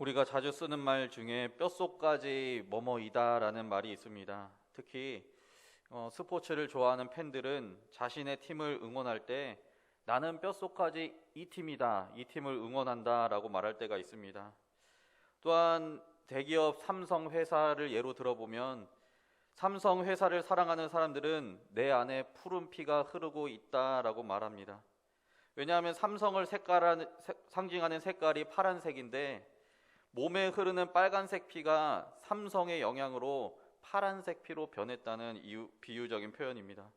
우리가 자주 쓰는 말 중에 뼛속까지 뭐뭐이다라는 말이 있습니다. 특히 스포츠를 좋아하는 팬들은 자신의 팀을 응원할 때 나는 뼛속까지 이 팀이다, 이 팀을 응원한다라고 말할 때가 있습니다. 또한 대기업 삼성 회사를 예로 들어보면 삼성 회사를 사랑하는 사람들은 내 안에 푸른 피가 흐르고 있다라고 말합니다. 왜냐하면 삼성을 상징하는 색깔이 파란색인데 몸에 흐르는 빨간색 피가 삼성의 영향으로 파란색 피로 변했다는 비유적인 표현입니다.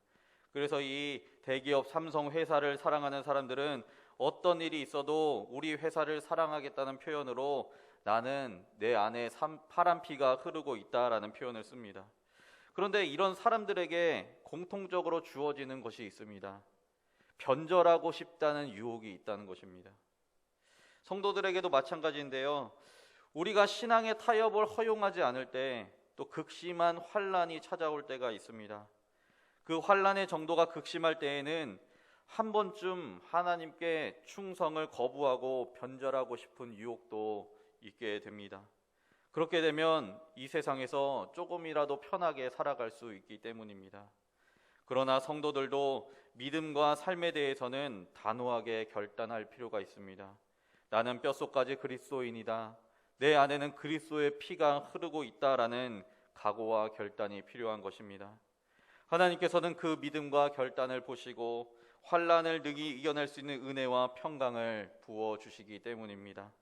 그래서 이 대기업 삼성 회사를 사랑하는 사람들은 어떤 일이 있어도 우리 회사를 사랑하겠다는 표현으로 나는 내 안에 파란 피가 흐르고 있다라는 표현을 씁니다. 그런데 이런 사람들에게 공통적으로 주어지는 것이 있습니다. 변절하고 싶다는 유혹이 있다는 것입니다. 성도들에게도 마찬가지인데요. 우리가 신앙의 타협을 허용하지 않을 때 또 극심한 환란이 찾아올 때가 있습니다. 그 환란의 정도가 극심할 때에는 한 번쯤 하나님께 충성을 거부하고 변절하고 싶은 유혹도 있게 됩니다. 그렇게 되면 이 세상에서 조금이라도 편하게 살아갈 수 있기 때문입니다. 그러나 성도들도 믿음과 삶에 대해서는 단호하게 결단할 필요가 있습니다. 나는 뼛속까지 그리스도인이다. 내 안에는 그리스도의 피가 흐르고 있다라는 각오와 결단이 필요한 것입니다. 하나님께서는 그 믿음과 결단을 보시고 환란을 능히 이겨낼 수 있는 은혜와 평강을 부어주시기 때문입니다.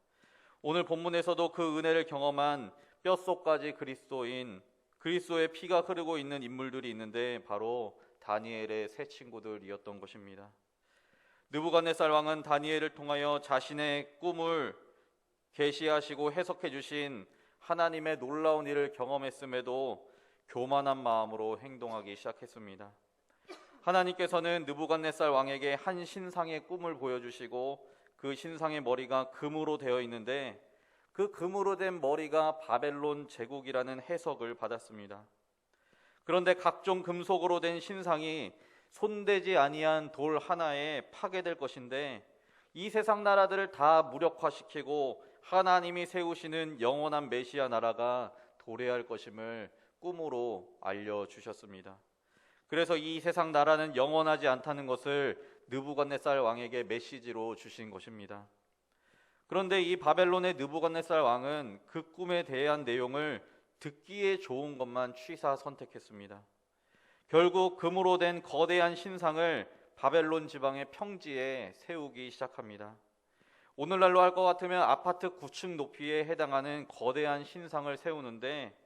오늘 본문에서도 그 은혜를 경험한 뼛속까지 그리스도의 피가 흐르고 있는 인물들이 있는데 바로 다니엘의 세 친구들이었던 것입니다. 느부갓네살 왕은 다니엘을 통하여 자신의 꿈을 계시하시고 해석해 주신 하나님의 놀라운 일을 경험했음에도 교만한 마음으로 행동하기 시작했습니다. 하나님께서는 느부갓네살 왕에게 한 신상의 꿈을 보여주시고 그 신상의 머리가 금으로 되어 있는데 그 금으로 된 머리가 바벨론 제국이라는 해석을 받았습니다. 그런데 각종 금속으로 된 신상이 손대지 아니한 돌 하나에 파괴될 것인데 이 세상 나라들을 다 무력화시키고 하나님이 세우시는 영원한 메시아 나라가 도래할 것임을 꿈으로 알려주셨습니다. 그래서 이 세상 나라는 영원하지 않다는 것을 느부갓네살 왕에게 메시지로 주신 것입니다. 그런데 이 바벨론의 느부갓네살 왕은 그 꿈에 대한 내용을 듣기에 좋은 것만 취사 선택했습니다. 결국 금으로 된 거대한 신상을 바벨론 지방의 평지에 세우기 시작합니다. 오늘날로 할 것 같으면 아파트 9층 높이에 해당하는 거대한 신상을 세우는데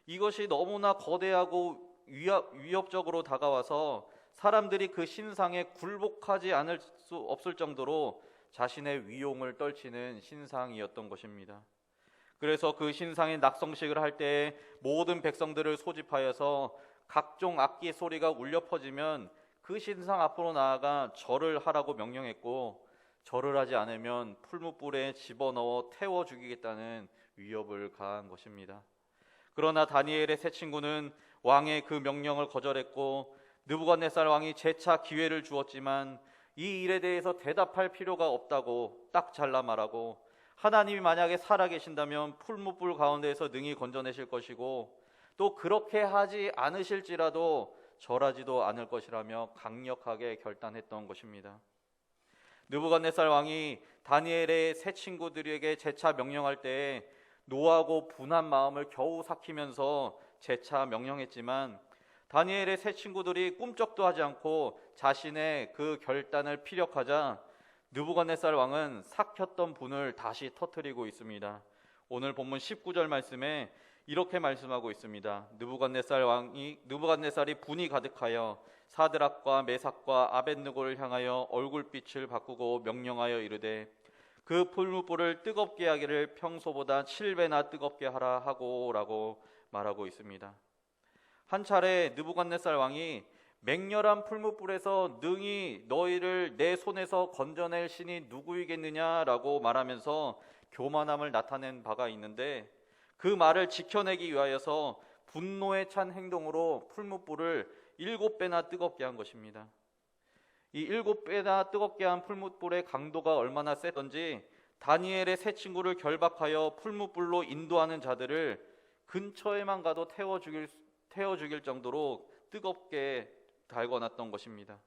이것이 너무나 거대하고 위협적으로 다가와서 사람들이 그 신상에 굴복하지 않을 수 없을 정도로 자신의 위용을 떨치는 신상이었던 것입니다. 그래서 그 신상의 낙성식을 할 때 모든 백성들을 소집하여서 각종 악기 소리가 울려 퍼지면 그 신상 앞으로 나아가 절을 하라고 명령했고 절을 하지 않으면 풀무불에 집어넣어 태워 죽이겠다는 위협을 가한 것입니다. 그러나 다니엘의 세 친구는 왕의 그 명령을 거절했고 느부갓네살 왕이 재차 기회를 주었지만 이 일에 대해서 대답할 필요가 없다고 딱 잘라 말하고 하나님이 만약에 살아계신다면 풀무불 가운데에서 능히 건져내실 것이고 또 그렇게 하지 않으실지라도 절하지도 않을 것이라며 강력하게 결단했던 것입니다. 느부갓네살 왕이 다니엘의 세 친구들에게 재차 명령할 때에 노하고 분한 마음을 겨우 삭히면서 재차 명령했지만 다니엘의 세 친구들이 꿈쩍도 하지 않고 자신의 그 결단을 피력하자 느부갓네살 왕은 삭혔던 분을 다시 터뜨리고 있습니다. 오늘 본문 19절 말씀에 이렇게 말씀하고 있습니다. 느부갓네살이 분이 가득하여 사드락과 메삭과 아벳느고를 향하여 얼굴빛을 바꾸고 명령하여 이르되 그 풀무불을 뜨겁게 하기를 평소보다 7배나 뜨겁게 하라 하고라고 말하고 있습니다. 한 차례 느부갓네살 왕이 맹렬한 풀무불에서 능히 너희를 내 손에서 건져낼 신이 누구이겠느냐라고 말하면서 교만함을 나타낸 바가 있는데 그 말을 지켜내기 위하여서 분노에 찬 행동으로 풀무불을 7배나 뜨겁게 한 것입니다. 이 7배나 뜨겁게 한 풀무불의 강도가 얼마나 셌던지 다니엘의 세 친구를 결박하여 풀무불로 인도하는 자들을 근처에만 가도 태워 죽일 정도로 뜨겁게 달궈놨던 것입니다.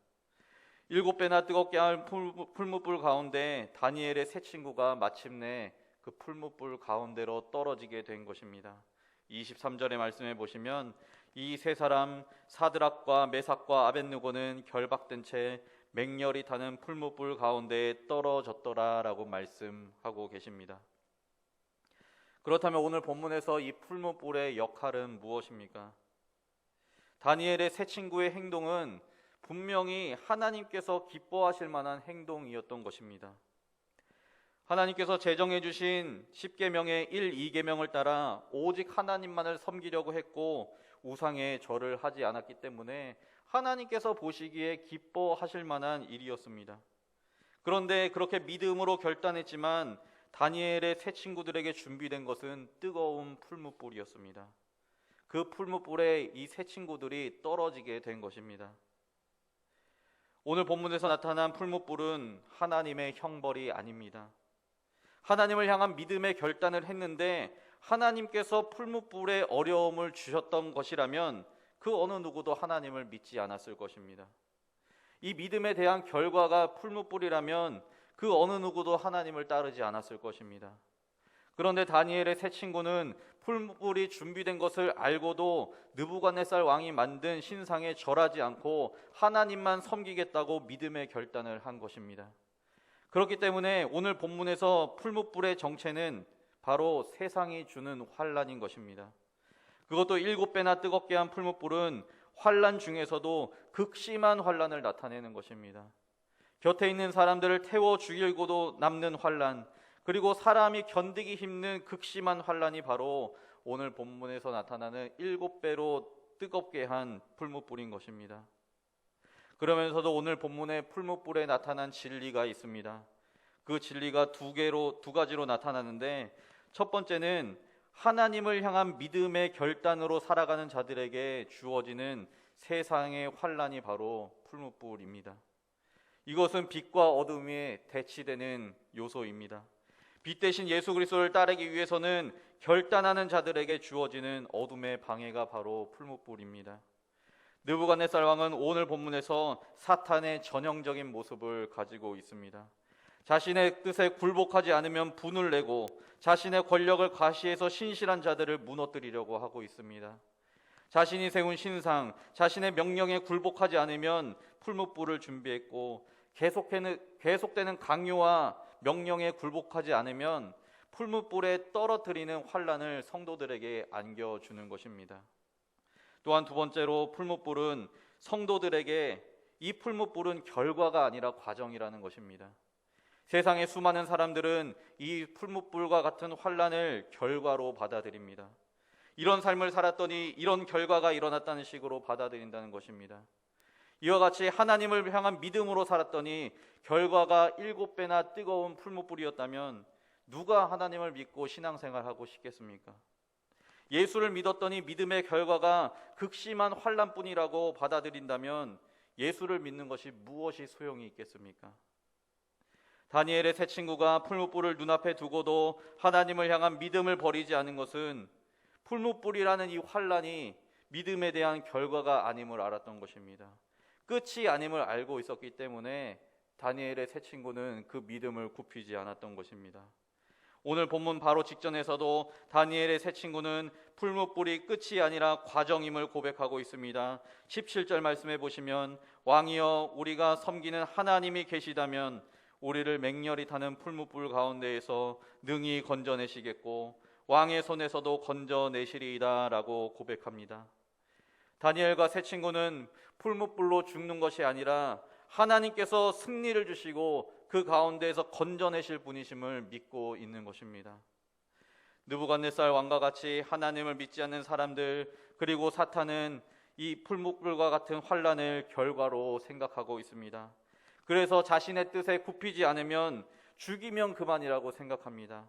7배나 뜨겁게 할 풀무불 가운데 다니엘의 세 친구가 마침내 그 풀무불 가운데로 떨어지게 된 것입니다. 23절의 말씀에 보시면 이 세 사람 사드락과 메삭과 아벳느고는 결박된 채 맹렬히 타는 풀무불 가운데에 떨어졌더라라고 말씀하고 계십니다. 그렇다면 오늘 본문에서 이 풀무불의 역할은 무엇입니까? 다니엘의 세 친구의 행동은 분명히 하나님께서 기뻐하실 만한 행동이었던 것입니다. 하나님께서 제정해 주신 10계명의 1, 2계명을 따라 오직 하나님만을 섬기려고 했고 우상에 절을 하지 않았기 때문에 하나님께서 보시기에 기뻐하실 만한 일이었습니다. 그런데 그렇게 믿음으로 결단했지만 다니엘의 세 친구들에게 준비된 것은 뜨거운 풀무불이었습니다. 그 풀무불에 이 세 친구들이 떨어지게 된 것입니다. 오늘 본문에서 나타난 풀무불은 하나님의 형벌이 아닙니다. 하나님을 향한 믿음의 결단을 했는데 하나님께서 풀무불에 어려움을 주셨던 것이라면 그 어느 누구도 하나님을 믿지 않았을 것입니다. 이 믿음에 대한 결과가 풀무불이라면 그 어느 누구도 하나님을 따르지 않았을 것입니다. 그런데 다니엘의 세 친구는 풀무불이 준비된 것을 알고도 느부갓네살 왕이 만든 신상에 절하지 않고 하나님만 섬기겠다고 믿음의 결단을 한 것입니다. 그렇기 때문에 오늘 본문에서 풀무불의 정체는 바로 세상이 주는 환난인 것입니다. 그것도 7배나 뜨겁게 한 풀무불은 환난 중에서도 극심한 환난을 나타내는 것입니다. 곁에 있는 사람들을 태워 죽이고도 남는 환난, 그리고 사람이 견디기 힘든 극심한 환난이 바로 오늘 본문에서 나타나는 7배로 뜨겁게 한 풀무불인 것입니다. 그러면서도 오늘 본문의 풀무불에 나타난 진리가 있습니다. 그 진리가 두 가지로 나타나는데 첫 번째는 하나님을 향한 믿음의 결단으로 살아가는 자들에게 주어지는 세상의 환난이 바로 풀무불입니다. 이것은 빛과 어둠이 대치되는 요소입니다. 빛 대신 예수 그리스도를 따르기 위해서는 결단하는 자들에게 주어지는 어둠의 방해가 바로 풀무불입니다. 느부갓네살 왕은 오늘 본문에서 사탄의 전형적인 모습을 가지고 있습니다. 자신의 뜻에 굴복하지 않으면 분을 내고 자신의 권력을 과시해서 신실한 자들을 무너뜨리려고 하고 있습니다. 자신이 세운 신상, 자신의 명령에 굴복하지 않으면 풀무불을 준비했고 계속되는 강요와 명령에 굴복하지 않으면 풀무불에 떨어뜨리는 환난을 성도들에게 안겨주는 것입니다. 또한 두 번째로 풀무불은 성도들에게 이 풀무불은 결과가 아니라 과정이라는 것입니다. 세상의 수많은 사람들은 이 풀무불과 같은 환난을 결과로 받아들입니다. 이런 삶을 살았더니 이런 결과가 일어났다는 식으로 받아들인다는 것입니다. 이와 같이 하나님을 향한 믿음으로 살았더니 결과가 7배나 뜨거운 풀무불이었다면 누가 하나님을 믿고 신앙생활하고 싶겠습니까? 예수를 믿었더니 믿음의 결과가 극심한 환난뿐이라고 받아들인다면 예수를 믿는 것이 무엇이 소용이 있겠습니까? 다니엘의 세 친구가 풀무불을 눈앞에 두고도 하나님을 향한 믿음을 버리지 않은 것은 풀무불이라는 이 환난이 믿음에 대한 결과가 아님을 알았던 것입니다. 끝이 아님을 알고 있었기 때문에 다니엘의 세 친구는 그 믿음을 굽히지 않았던 것입니다. 오늘 본문 바로 직전에서도 다니엘의 세 친구는 풀무불이 끝이 아니라 과정임을 고백하고 있습니다. 17절 말씀해 보시면 왕이여 우리가 섬기는 하나님이 계시다면 우리를 맹렬히 타는 풀무불 가운데에서 능히 건져내시겠고 왕의 손에서도 건져내시리이다 라고 고백합니다. 다니엘과 세 친구는 풀무불로 죽는 것이 아니라 하나님께서 승리를 주시고 그 가운데에서 건져내실 분이심을 믿고 있는 것입니다. 느부갓네살 왕과 같이 하나님을 믿지 않는 사람들 그리고 사탄은 이 풀무불과 같은 환난을 결과로 생각하고 있습니다. 그래서 자신의 뜻에 굽히지 않으면 죽이면 그만이라고 생각합니다.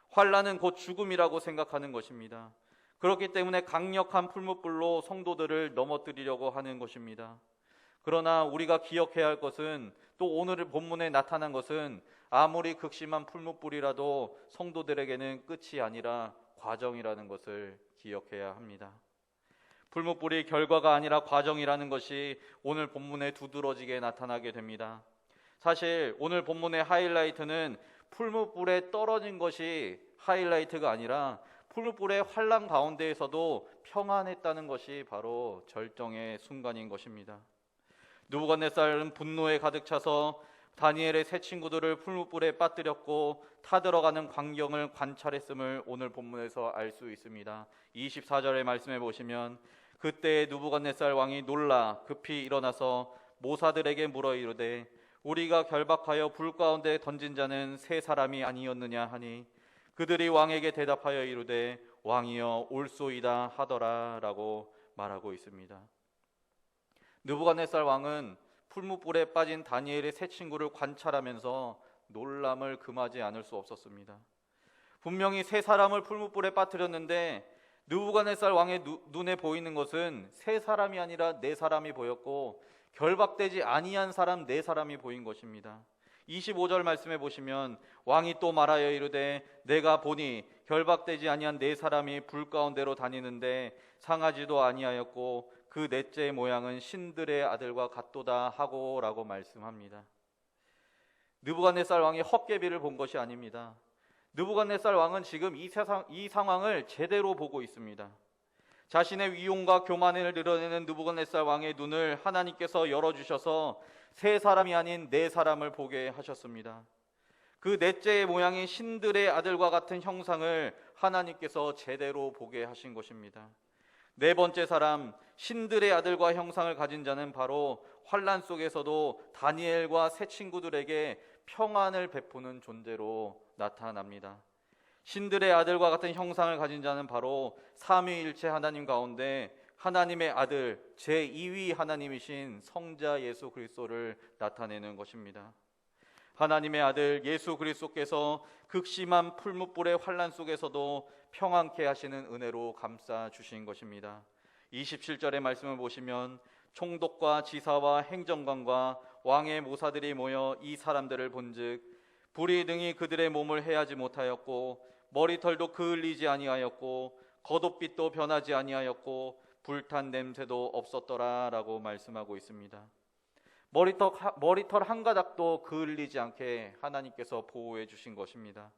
환난은 곧 죽음이라고 생각하는 것입니다. 그렇기 때문에 강력한 풀무불로 성도들을 넘어뜨리려고 하는 것입니다. 그러나 우리가 기억해야 할 것은, 또 오늘 본문에 나타난 것은 아무리 극심한 풀무불이라도 성도들에게는 끝이 아니라 과정이라는 것을 기억해야 합니다. 풀무불이 결과가 아니라 과정이라는 것이 오늘 본문에 두드러지게 나타나게 됩니다. 사실 오늘 본문의 하이라이트는 풀무불에 떨어진 것이 하이라이트가 아니라 풀무불의 환난 가운데에서도 평안했다는 것이 바로 절정의 순간인 것입니다. 느부갓네살은 분노에 가득 차서 다니엘의 세 친구들을 풀무불에 빠뜨렸고 타들어가는 광경을 관찰했음을 오늘 본문에서 알 수 있습니다. 24절의 말씀해 보시면, 그때 느부갓네살 왕이 놀라 급히 일어나서 모사들에게 물어 이르되 우리가 결박하여 불 가운데 던진 자는 세 사람이 아니었느냐 하니, 그들이 왕에게 대답하여 이르되 왕이여 올소이다 하더라 라고 말하고 있습니다. 느부갓네살 왕은 풀무불에 빠진 다니엘의 세 친구를 관찰하면서 놀람을 금하지 않을 수 없었습니다. 분명히 세 사람을 풀무불에 빠뜨렸는데 느부갓네살 왕의 눈에 보이는 것은 세 사람이 아니라 네 사람이 보였고, 결박되지 아니한 사람 네 사람이 보인 것입니다. 25절 말씀해 보시면, 왕이 또 말하여 이르되 내가 보니 결박되지 아니한 네 사람이 불 가운데로 다니는데 상하지도 아니하였고 그 넷째의 모양은 신들의 아들과 같도다 하고 라고 말씀합니다. 느부갓네살 왕이 헛개비를 본 것이 아닙니다. 느부갓네살 왕은 지금 이 상황을 제대로 보고 있습니다. 자신의 위용과 교만을 드러내는 느부갓네살 왕의 눈을 하나님께서 열어주셔서 세 사람이 아닌 네 사람을 보게 하셨습니다. 그 넷째의 모양이 신들의 아들과 같은 형상을 하나님께서 제대로 보게 하신 것입니다. 네 번째 사람, 신들의 아들과 형상을 가진 자는 바로 환난 속에서도 다니엘과 세 친구들에게 평안을 베푸는 존재로 나타납니다. 신들의 아들과 같은 형상을 가진 자는 바로 삼위일체 하나님 가운데 하나님의 아들 제2위 하나님이신 성자 예수 그리스도를 나타내는 것입니다. 하나님의 아들 예수 그리스도께서 극심한 풀무불의 환난 속에서도 평안케 하시는 은혜로 감싸 주신 것입니다. 27절의 말씀을 보시면, 총독과 지사와 행정관과 왕의 모사들이 모여 이 사람들을 본즉 불이 능히 그들의 몸을 해하지 못하였고 머리털도 그을리지 아니하였고 겉옷빛도 변하지 아니하였고 불탄 냄새도 없었더라 라고 말씀하고 있습니다. 머리털 한 가닥도 그을리지 않게 하나님께서 보호해 주신 것입니다.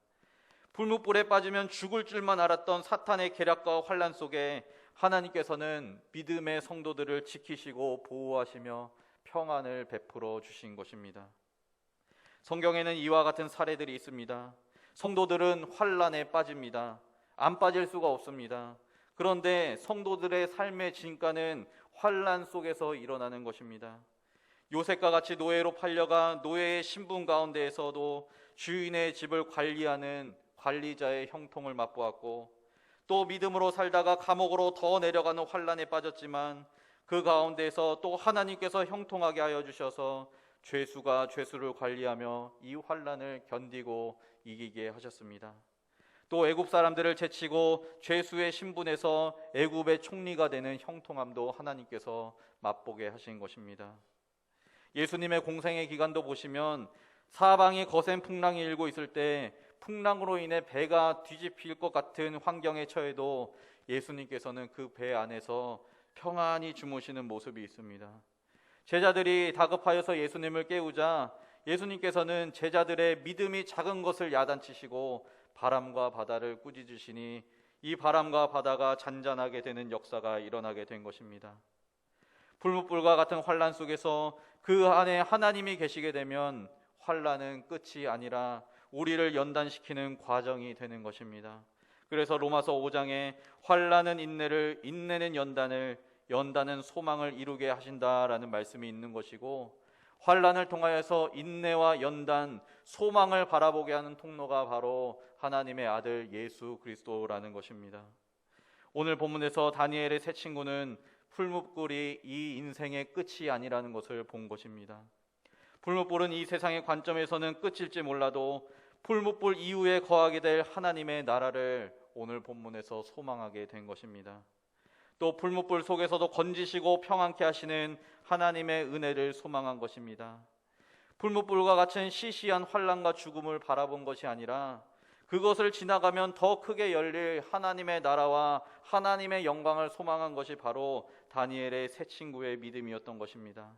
풀무불에 빠지면 죽을 줄만 알았던 사탄의 계략과 환난 속에 하나님께서는 믿음의 성도들을 지키시고 보호하시며 평안을 베풀어 주신 것입니다. 성경에는 이와 같은 사례들이 있습니다. 성도들은 환난에 빠집니다. 안 빠질 수가 없습니다. 그런데 성도들의 삶의 진가는 환난 속에서 일어나는 것입니다. 요셉과 같이 노예로 팔려가 노예의 신분 가운데에서도 주인의 집을 관리하는 관리자의 형통을 맛보았고, 또 믿음으로 살다가 감옥으로 더 내려가는 환난에 빠졌지만 그 가운데에서 또 하나님께서 형통하게 하여 주셔서 죄수가 죄수를 관리하며 이 환난을 견디고 이기게 하셨습니다. 또 애굽 사람들을 제치고 죄수의 신분에서 애굽의 총리가 되는 형통함도 하나님께서 맛보게 하신 것입니다. 예수님의 공생의 기간도 보시면 사방이 거센 풍랑이 일고 있을 때 풍랑으로 인해 배가 뒤집힐 것 같은 환경에 처해도 예수님께서는 그 배 안에서 평안히 주무시는 모습이 있습니다. 제자들이 다급하여서 예수님을 깨우자 예수님께서는 제자들의 믿음이 작은 것을 야단치시고 바람과 바다를 꾸짖으시니 이 바람과 바다가 잔잔하게 되는 역사가 일어나게 된 것입니다. 불무불과 같은 환난 속에서 그 안에 하나님이 계시게 되면 환난은 끝이 아니라 우리를 연단시키는 과정이 되는 것입니다. 그래서 로마서 5장에 환난은 인내를, 인내는 연단을, 연단은 소망을 이루게 하신다라는 말씀이 있는 것이고, 환난을 통하여서 인내와 연단, 소망을 바라보게 하는 통로가 바로 하나님의 아들 예수 그리스도라는 것입니다. 오늘 본문에서 다니엘의 세 친구는 풀무불이 이 인생의 끝이 아니라는 것을 본 것입니다. 풀무불은 이 세상의 관점에서는 끝일지 몰라도 풀무불 이후에 거하게 될 하나님의 나라를 오늘 본문에서 소망하게 된 것입니다. 또 풀무불 속에서도 건지시고 평안케 하시는 하나님의 은혜를 소망한 것입니다. 풀무불과 같은 시시한 환난과 죽음을 바라본 것이 아니라 그것을 지나가면 더 크게 열릴 하나님의 나라와 하나님의 영광을 소망한 것이 바로 다니엘의 세 친구의 믿음이었던 것입니다.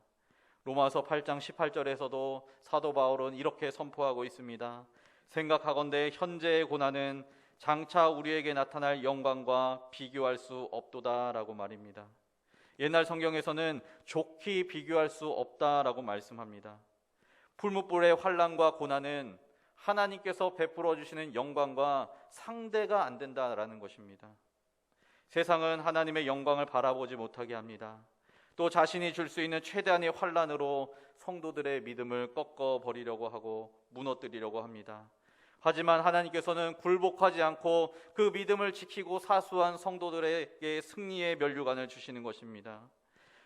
로마서 8장 18절에서도 사도 바울은 이렇게 선포하고 있습니다. 생각하건대 현재의 고난은 장차 우리에게 나타날 영광과 비교할 수 없도다라고 말입니다. 옛날 성경에서는 좋게 비교할 수 없다라고 말씀합니다. 풀무불의 환난과 고난은 하나님께서 베풀어 주시는 영광과 상대가 안 된다라는 것입니다. 세상은 하나님의 영광을 바라보지 못하게 합니다. 또 자신이 줄 수 있는 최대한의 환난으로 성도들의 믿음을 꺾어버리려고 하고 무너뜨리려고 합니다. 하지만 하나님께서는 굴복하지 않고 그 믿음을 지키고 사수한 성도들에게 승리의 면류관을 주시는 것입니다.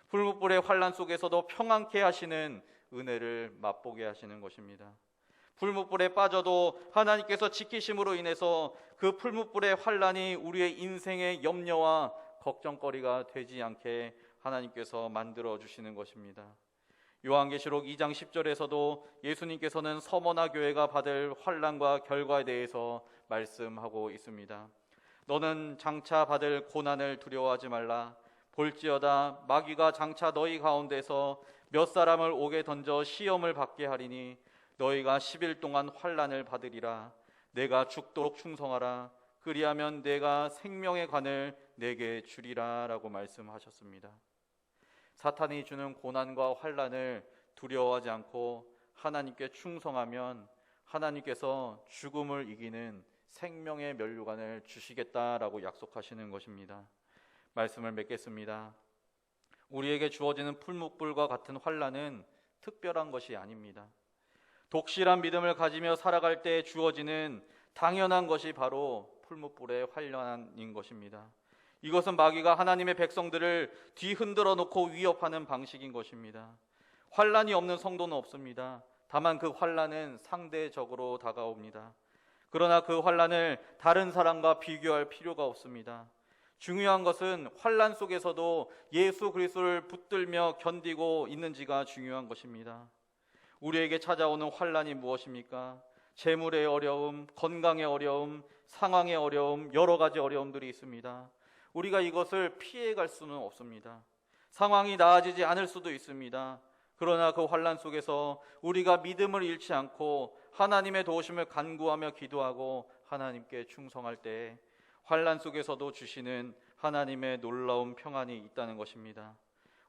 풀무불의 환난 속에서도 평안케 하시는 은혜를 맛보게 하시는 것입니다. 풀무불에 빠져도 하나님께서 지키심으로 인해서 그 풀무불의 환난이 우리의 인생의 염려와 걱정거리가 되지 않게 하나님께서 만들어 주시는 것입니다. 요한계시록 2장 10절에서도 예수님께서는 서머나 교회가 받을 환난과 결과에 대해서 말씀하고 있습니다. 너는 장차 받을 고난을 두려워하지 말라. 볼지어다 마귀가 장차 너희 가운데서 몇 사람을 옥에 던져 시험을 받게 하리니 너희가 10일 동안 환난을 받으리라. 내가 죽도록 충성하라. 그리하면 내가 생명의 관을 내게 주리라 라고 말씀하셨습니다. 사탄이 주는 고난과 환난을 두려워하지 않고 하나님께 충성하면 하나님께서 죽음을 이기는 생명의 면류관을 주시겠다라고 약속하시는 것입니다. 말씀을 맺겠습니다. 우리에게 주어지는 풀무불과 같은 환난은 특별한 것이 아닙니다. 독실한 믿음을 가지며 살아갈 때 주어지는 당연한 것이 바로 풀무불의 환난인 것입니다. 이것은 마귀가 하나님의 백성들을 뒤흔들어 놓고 위협하는 방식인 것입니다. 환난이 없는 성도는 없습니다. 다만 그 환난은 상대적으로 다가옵니다. 그러나 그 환난을 다른 사람과 비교할 필요가 없습니다. 중요한 것은 환난 속에서도 예수 그리스도를 붙들며 견디고 있는지가 중요한 것입니다. 우리에게 찾아오는 환난이 무엇입니까? 재물의 어려움, 건강의 어려움, 상황의 어려움, 여러 가지 어려움들이 있습니다. 우리가 이것을 피해갈 수는 없습니다. 상황이 나아지지 않을 수도 있습니다. 그러나 그 환난 속에서 우리가 믿음을 잃지 않고 하나님의 도우심을 간구하며 기도하고 하나님께 충성할 때 환난 속에서도 주시는 하나님의 놀라운 평안이 있다는 것입니다.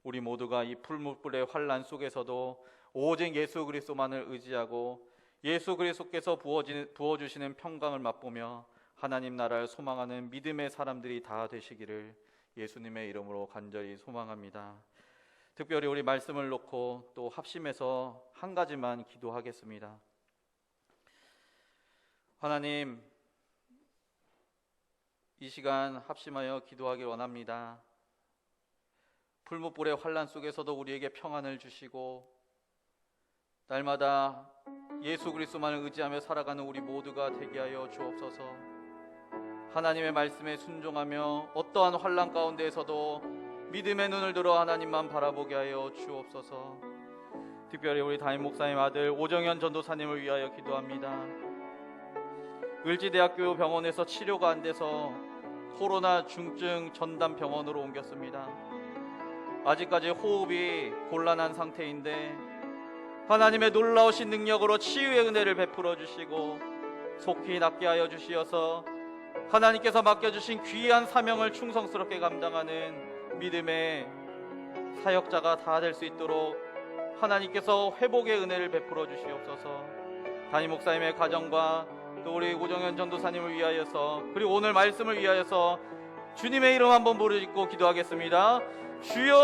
우리 모두가 이 풀무불의 환난 속에서도 오직 예수 그리스도만을 의지하고 예수 그리스도께서 부어주시는 평강을 맛보며 하나님 나라를 소망하는 믿음의 사람들이 다 되시기를 예수님의 이름으로 간절히 소망합니다. 특별히 우리 말씀을 놓고 또 합심해서 한 가지만 기도하겠습니다. 하나님, 이 시간 합심하여 기도하길 원합니다. 풀무불의 환난 속에서도 우리에게 평안을 주시고 날마다 예수 그리스도만을 의지하며 살아가는 우리 모두가 되게 하여 주옵소서. 하나님의 말씀에 순종하며 어떠한 환난 가운데에서도 믿음의 눈을 들어 하나님만 바라보게 하여 주옵소서. 특별히 우리 담임 목사님 아들 오정현 전도사님을 위하여 기도합니다. 을지대학교 병원에서 치료가 안 돼서 코로나 중증 전담 병원으로 옮겼습니다. 아직까지 호흡이 곤란한 상태인데 하나님의 놀라우신 능력으로 치유의 은혜를 베풀어 주시고 속히 낫게 하여 주시어서 하나님께서 맡겨주신 귀한 사명을 충성스럽게 감당하는 믿음의 사역자가 다 될 수 있도록 하나님께서 회복의 은혜를 베풀어 주시옵소서. 담임 목사님의 가정과 또 우리 오정현 전도사님을 위하여서 그리고 오늘 말씀을 위하여서 주님의 이름 한번 부르짖고 기도하겠습니다. 주여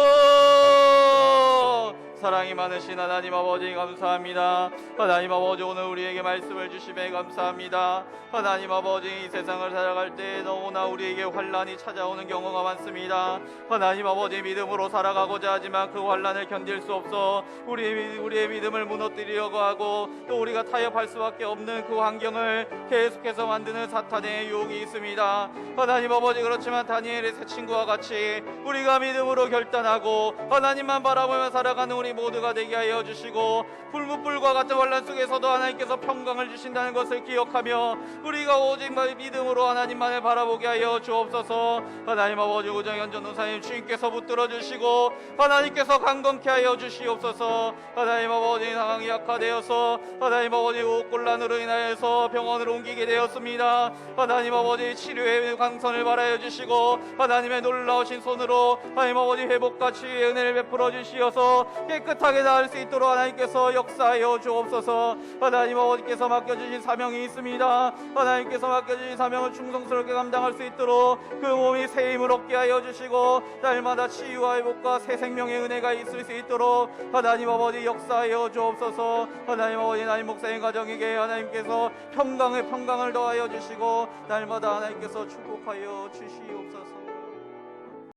사랑이 많으신 하나님 아버지 감사합니다. 하나님 아버지 오늘 우리에게 말씀을 주심에 감사합니다. 하나님 아버지 이 세상을 살아갈 때 너무나 우리에게 환난이 찾아오는 경우가 많습니다. 하나님 아버지 믿음으로 살아가고자 하지만 그 환난을 견딜 수 없어 우리의 믿음을 무너뜨리려고 하고 또 우리가 타협할 수밖에 없는 그 환경을 계속해서 만드는 사탄의 유혹이 있습니다. 하나님 아버지 그렇지만 다니엘의 세 친구와 같이 우리가 믿음으로 결단하고 하나님만 바라보며 살아가는 우리 모두가 되게 하여 주시고 불무불과 같은 환난 속에서도 하나님께서 평강을 주신다는 것을 기억하며 우리가 오직 믿음으로 하나님만을 바라보게 하여 주옵소서. 하나님 아버지 오정현 전도사님 주님께서 붙들어 주시고 하나님께서 강건케 하여 주시옵소서. 하나님 아버지 상황이 약화되어서 하나님 아버지 곤란으로 인하여서 병원으로 옮기게 되었습니다. 하나님 아버지 치료의 강선을 바라여 주시고 하나님의 놀라우신 손으로 하나님 아버지 회복과 치유의 은혜를 베풀어 주시어서 깨끗하게 나을 수 있도록 하나님께서 역사하여 주옵소서. 하나님 아버지께서 맡겨주신 사명이 있습니다. 하나님께서 맡겨주신 사명을 충성스럽게 감당할 수 있도록 그 몸이 새 힘을 얻게 하여 주시고 날마다 치유와 회복과 새 생명의 은혜가 있을 수 있도록 하나님 아버지 역사하여 주옵소서. 하나님 아버지 나인 목사님 가정에게 하나님께서 평강을 더하여 주시고 날마다 하나님께서 축복하여 주시옵소서.